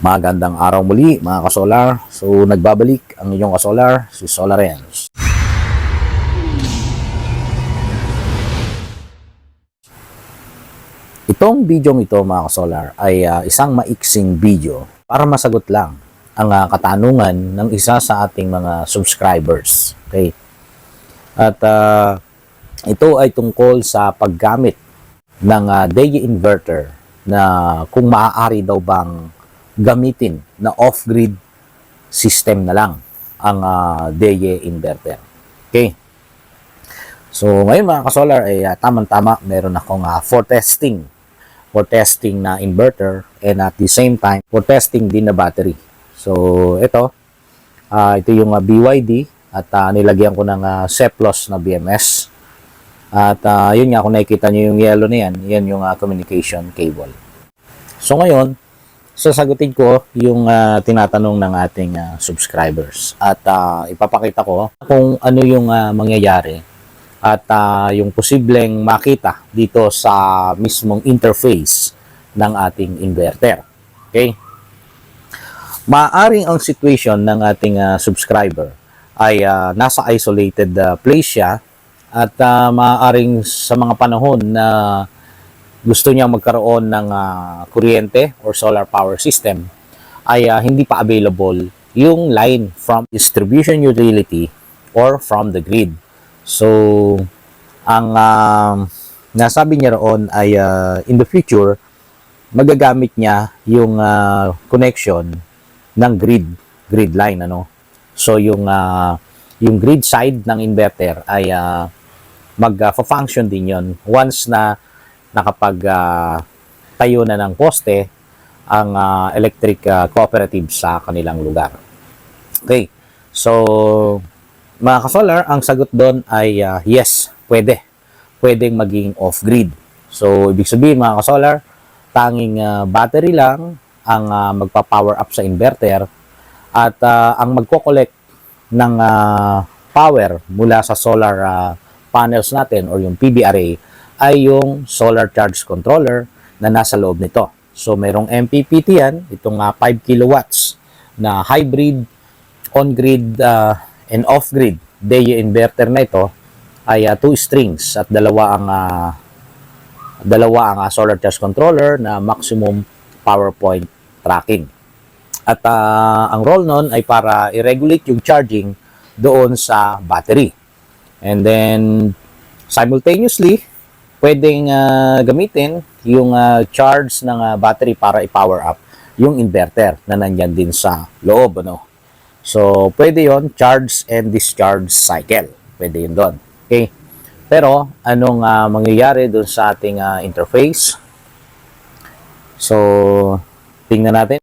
Magandang araw muli mga kasolar. So nagbabalik ang inyong kasolar, si Solarens. Itong video ito mga kasolar ay isang maiksing video para masagot lang ang katanungan ng isa sa ating mga subscribers. Okay? At ito ay tungkol sa paggamit ng DEA inverter na kung maaari daw bang gamitin na off-grid system na lang ang DEA inverter. Okay. So ngayon mga kasolar ay tamang-tama meron akong for testing na inverter and at the same time for testing din na battery. So ito yung BYD at nilagyan ko ng Ceplos na BMS. At yun nga, kung nakikita nyo yung yellow na yan yung communication cable. So ngayon, sasagutin ko yung tinatanong ng ating subscribers at ipapakita ko kung ano yung mangyayari at yung posibleng makita dito sa mismong interface ng ating inverter. Okay? Maaaring ang situation ng ating subscriber ay nasa isolated place siya at maaaring sa mga panahon na gusto niya magkaroon ng kuryente or solar power system ay hindi pa available yung line from distribution utility or from the grid. So, ang nasabi niya roon ay in the future, magagamit niya yung connection ng grid line. So, yung grid side ng inverter ay mag-function din yon once na nakapag tayo na ng poste ang electric cooperative sa kanilang lugar. Okay. So, mga kasolar, ang sagot doon ay yes, pwedeng maging off-grid. So, ibig sabihin mga kasolar, tanging battery lang ang magpa-power up sa inverter at ang magko-collect ng power mula sa solar panels natin or yung PV array ay yung solar charge controller na nasa loob nito. So, mayroong MPPT yan, itong 5 kilowatts na hybrid, on-grid, and off-grid DEA inverter na ito ay 2 strings at dalawa ang solar charge controller na maximum power point tracking. At ang role nun ay para i-regulate yung charging doon sa battery. And then, simultaneously, pwedeng gamitin yung charge ng battery para i-power up yung inverter na nandyan din sa loob. So, pwede yon charge and discharge cycle. Pwede yun doon. Okay? Pero, anong mangyayari doon sa ating interface? So, tingnan natin.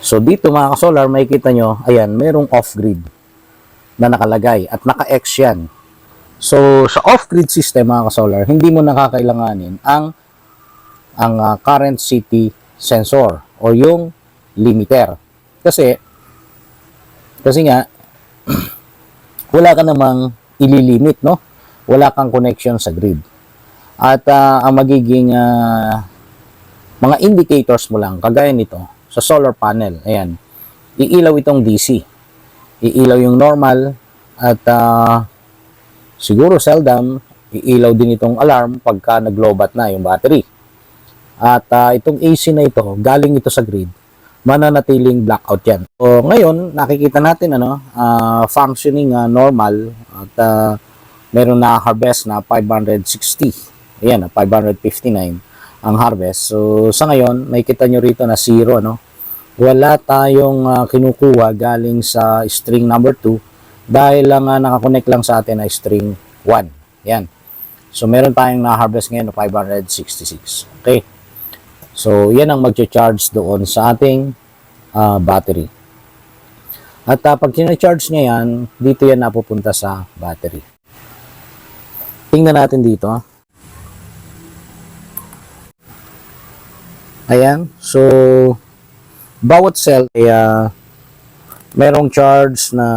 So, dito mga kasolar, makikita nyo, ayan, mayroong off-grid na nakalagay at naka-X yan. So, sa off-grid system mga kasolar, hindi mo nakakailanganin ang current city sensor o yung limiter. Kasi nga, wala ka namang ililimit, no? Wala kang connection sa grid. At ang magiging mga indicators mo lang, kagaya nito, sa solar panel, ayan, iilaw itong DC. Iilaw yung normal at siguro seldom, iilaw din itong alarm pagka nag-lobat na yung battery. At itong AC na ito, galing ito sa grid, mananatiling blackout yan. So, ngayon, nakikita natin, functioning normal at meron na harvest na 560. Ayan, 559 ang harvest. So, sa ngayon, makikita nyo rito na 0, Wala tayong kinukuha galing sa string number 2 dahil lang nakakonect lang sa atin ay string 1. Yan. So, meron tayong na-harvest ngayon na 566. Okay. So, yan ang mag-charge doon sa ating battery. At pag sina-charge niya yan, dito yan napupunta sa battery. Tingnan natin dito. Ayan. So, bawat cell ay merong charge na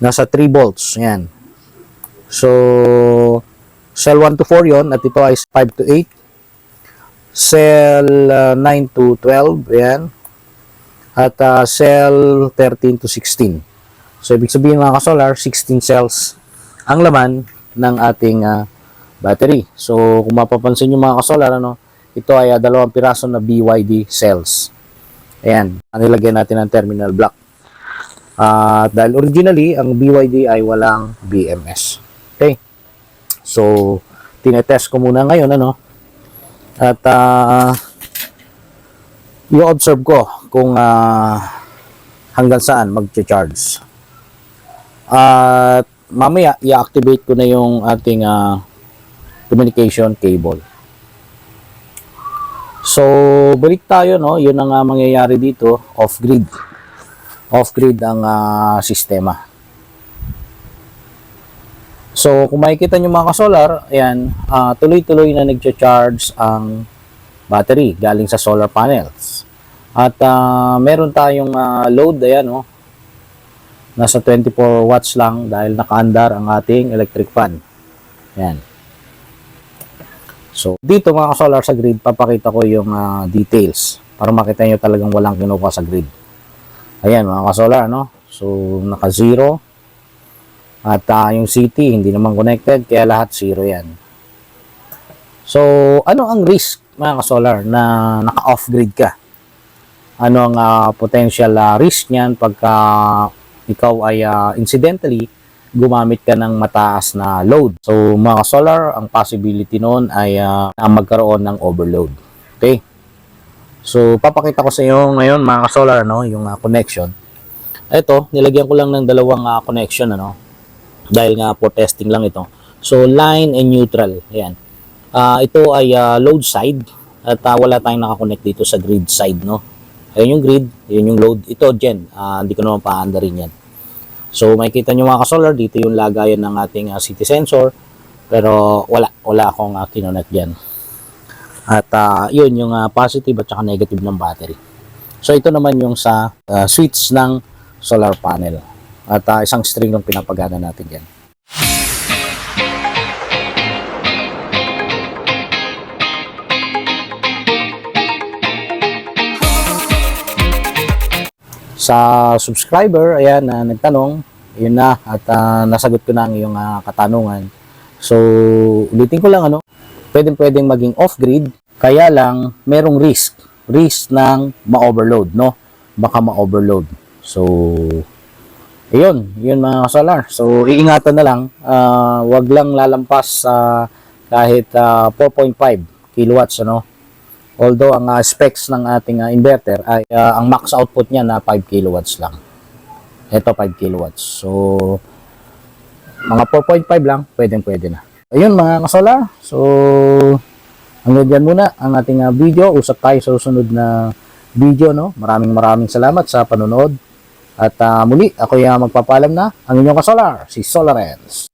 nasa 3 volts. Ayan. So, cell 1 to 4 yon at ito ay 5 to 8. cell 9 to 12, ayan, at cell 13 to 16. So, ibig sabihin mga ka-solar, 16 cells ang laman ng ating battery. So, kung mapapansin nyo mga ka-solar, ano, ito ay 2 piraso na BYD cells. Ayan, nilagyan natin ang terminal block. Dahil originally, ang BYD ay walang BMS. Okay? So, tinetest ko muna ngayon, ano, at i-observe ko kung hanggang saan mag-charge. At mamaya, i-activate ko na yung ating communication cable. So, balik tayo, no? Yun ang mangyayari dito, off-grid. Off-grid ang sistema. So, kung makikita nyo mga ka-solar, ayan, tuloy-tuloy na nag-charge ang battery galing sa solar panels. At meron tayong load, ayan, no? Nasa 24 watts lang dahil nakaandar ang ating electric fan. Ayan. So, dito mga ka-solar sa grid, papakita ko yung details para makita nyo talagang walang kinuha sa grid. Ayan mga ka-solar, no? So, naka-0. At yung CT, hindi naman connected, kaya lahat 0 yan. So, ano ang risk mga ka-solar na naka-off-grid ka? Ano ang potential risk niyan pagka ikaw ay incidentally gumamit ka ng mataas na load? So, mga ka-solar, ang possibility noon ay magkaroon ng overload. Okay? So, papakita ko sa iyo ngayon mga ka-solar, no, yung connection. Ito, nilagyan ko lang ng dalawang connection, ano, dahil nga for testing lang ito. So, line and neutral. Ayan. Ito ay load side at wala tayong nakakonect dito sa grid side, no. Ayan yung grid, yun yung load. Ito, gen. Hindi ko naman paandarin yan. So, makikita nyo mga ka-solar, dito yung lagayan ng ating CT sensor. Pero, wala akong kinonect dyan. At yun yung positive at saka negative ng battery. So, ito naman yung sa switch ng solar panel. At isang string yung pinapagana natin dyan. Sa subscriber, ayan, nagtanong, yun na, at nasagot ko na ang iyong katanungan. So, ulitin ko lang, ano, pwedeng maging off-grid, kaya lang merong risk ng ma-overload, no? Baka ma-overload. So, yun mga solar. So, iingatan na lang, wag lang lalampas kahit 4.5 kilowatts, ano? Although, ang specs ng ating inverter ay ang max output niya na 5 kilowatts lang. Ito, 5 kilowatts. So, mga 4.5 lang, pwede na. Ayun mga kasolar. So, hanggang dyan muna ang ating video. Usap tayo sa susunod na video, no? Maraming salamat sa panonood. At muli, ako yung magpapalam na ang inyong kasolar, si Solarens.